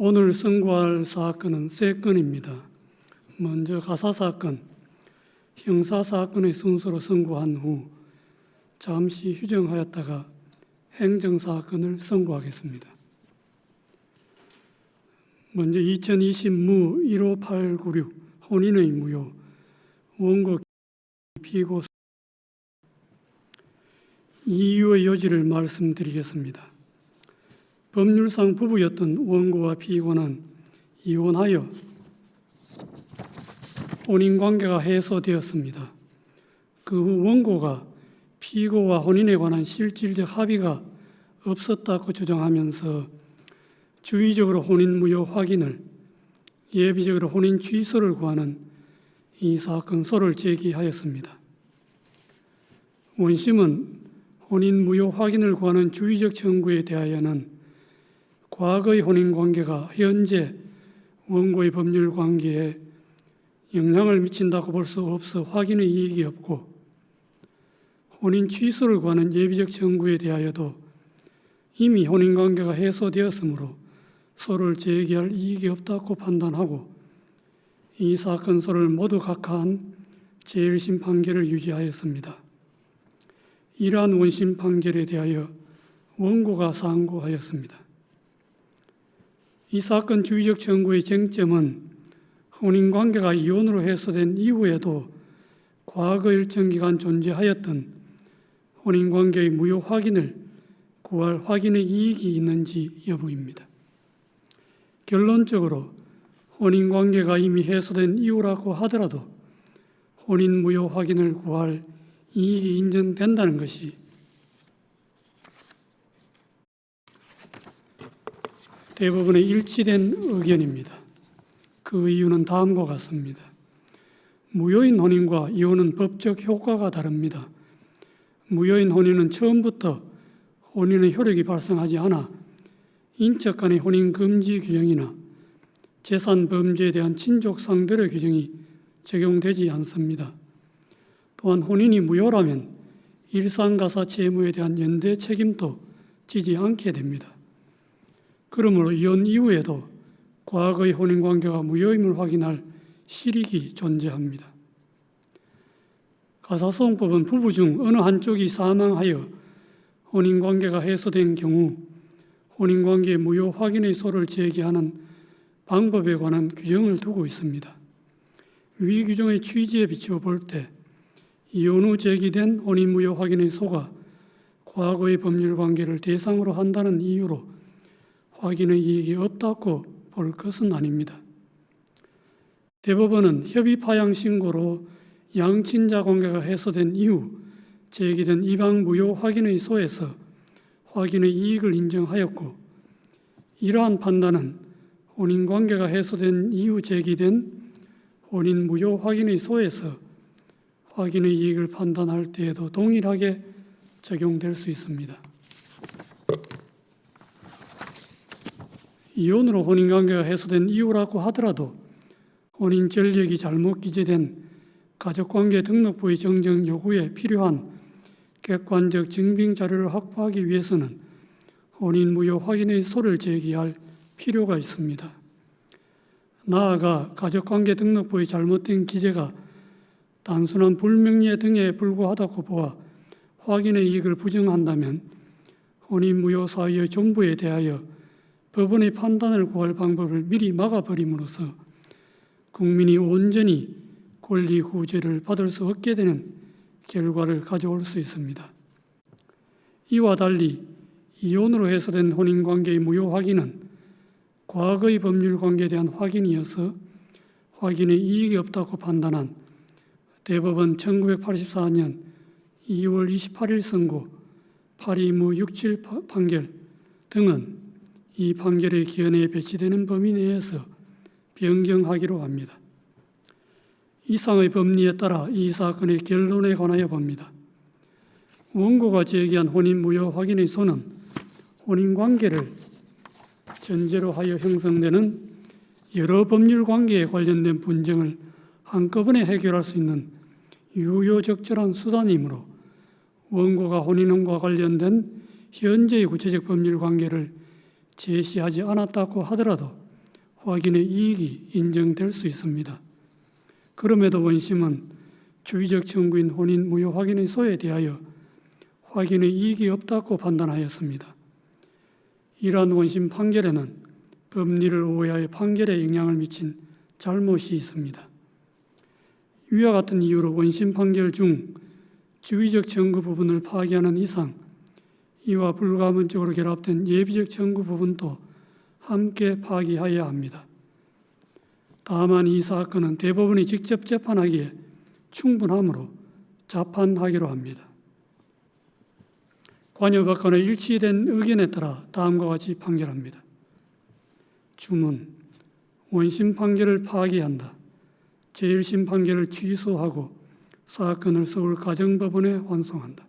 오늘 선고할 사건은 세 건입니다. 먼저 가사사건, 형사사건의 순서로 선고한 후 잠시 휴정하였다가 행정사건을 선고하겠습니다. 먼저 2020무 15896 혼인의 무효 원고 피고 이유의 요지를 말씀드리겠습니다. 법률상 부부였던 원고와 피고는 이혼하여 혼인관계가 해소되었습니다. 그 후 원고가 피고와 혼인에 관한 실질적 합의가 없었다고 주장하면서 주의적으로 혼인무효 확인을, 예비적으로 혼인 취소를 구하는 이 사건 소를 제기하였습니다. 원심은 혼인무효 확인을 구하는 주의적 청구에 대하여는 과거의 혼인관계가 현재 원고의 법률관계에 영향을 미친다고 볼 수 없어 확인의 이익이 없고, 혼인 취소를 구하는 예비적 청구에 대하여도 이미 혼인관계가 해소되었으므로 소를 제기할 이익이 없다고 판단하고 이 사건 소를 모두 각하한 제1심 판결을 유지하였습니다. 이러한 원심 판결에 대하여 원고가 상고하였습니다. 이 사건 주의적 청구의 쟁점은 혼인관계가 이혼으로 해소된 이후에도 과거 일정 기간 존재하였던 혼인관계의 무효 확인을 구할 확인의 이익이 있는지 여부입니다. 결론적으로 혼인관계가 이미 해소된 이후라고 하더라도 혼인 무효 확인을 구할 이익이 인정된다는 것이 대부분의 일치된 의견입니다. 그 이유는 다음과 같습니다. 무효인 혼인과 이혼은 법적 효과가 다릅니다. 무효인 혼인은 처음부터 혼인의 효력이 발생하지 않아 인척 간의 혼인 금지 규정이나 재산 범죄에 대한 친족 상대의 규정이 적용되지 않습니다. 또한 혼인이 무효라면 일상가사 채무에 대한 연대 책임도 지지 않게 됩니다. 그러므로 이혼 이후에도 과거의 혼인관계가 무효임을 확인할 실익이 존재합니다. 가사소송법은 부부 중 어느 한쪽이 사망하여 혼인관계가 해소된 경우 혼인관계의 무효 확인의 소를 제기하는 방법에 관한 규정을 두고 있습니다. 위 규정의 취지에 비추어 볼 때 이혼 후 제기된 혼인 무효 확인의 소가 과거의 법률관계를 대상으로 한다는 이유로 확인의 이익이 없다고 볼 것은 아닙니다. 대법원은 협의 파양 신고로 양친자 관계가 해소된 이후 제기된 이방 무효 확인의 소에서 확인의 이익을 인정하였고, 이러한 판단은 혼인관계가 해소된 이후 제기된 혼인 무효 확인의 소에서 확인의 이익을 판단할 때에도 동일하게 적용될 수 있습니다. 이혼으로 혼인관계가 해소된 이유라고 하더라도 혼인 전력이 잘못 기재된 가족관계 등록부의 정정 요구에 필요한 객관적 증빙 자료를 확보하기 위해서는 혼인 무효 확인의 소를 제기할 필요가 있습니다. 나아가 가족관계 등록부의 잘못된 기재가 단순한 불명예 등에 불과하다고 보아 확인의 이익을 부정한다면 혼인 무효 사유의 존부에 대하여 법원의 판단을 구할 방법을 미리 막아버림으로써 국민이 온전히 권리 구제를 받을 수 없게 되는 결과를 가져올 수 있습니다. 이와 달리 이혼으로 해소된 혼인관계의 무효 확인은 과거의 법률관계에 대한 확인이어서 확인의 이익이 없다고 판단한 대법원 1984년 2월 28일 선고 8.2무 67 판결 등은 이 판결의 기원에 배치되는 범위 내에서 변경하기로 합니다. 이상의 법리에 따라 이 사건의 결론에 관하여 봅니다. 원고가 제기한 혼인 무효 확인의 소는 혼인관계를 전제로 하여 형성되는 여러 법률관계에 관련된 분쟁을 한꺼번에 해결할 수 있는 유효적절한 수단이므로 원고가 혼인과 관련된 현재의 구체적 법률관계를 제시하지 않았다고 하더라도 확인의 이익이 인정될 수 있습니다. 그럼에도 원심은 주의적 청구인 혼인 무효 확인의 소에 대하여 확인의 이익이 없다고 판단하였습니다. 이러한 원심 판결에는 법리를 오해하여 판결에 영향을 미친 잘못이 있습니다. 위와 같은 이유로 원심 판결 중 주의적 청구 부분을 파기하는 이상 이와 불가문적으로 결합된 예비적 청구 부분도 함께 파기하여야 합니다. 다만 이 사건은 대법원이 직접 재판하기에 충분하므로 자판하기로 합니다. 관여법관의 일치된 의견에 따라 다음과 같이 판결합니다. 주문, 원심 판결을 파기한다. 제1심 판결을 취소하고 사건을 서울가정법원에 환송한다.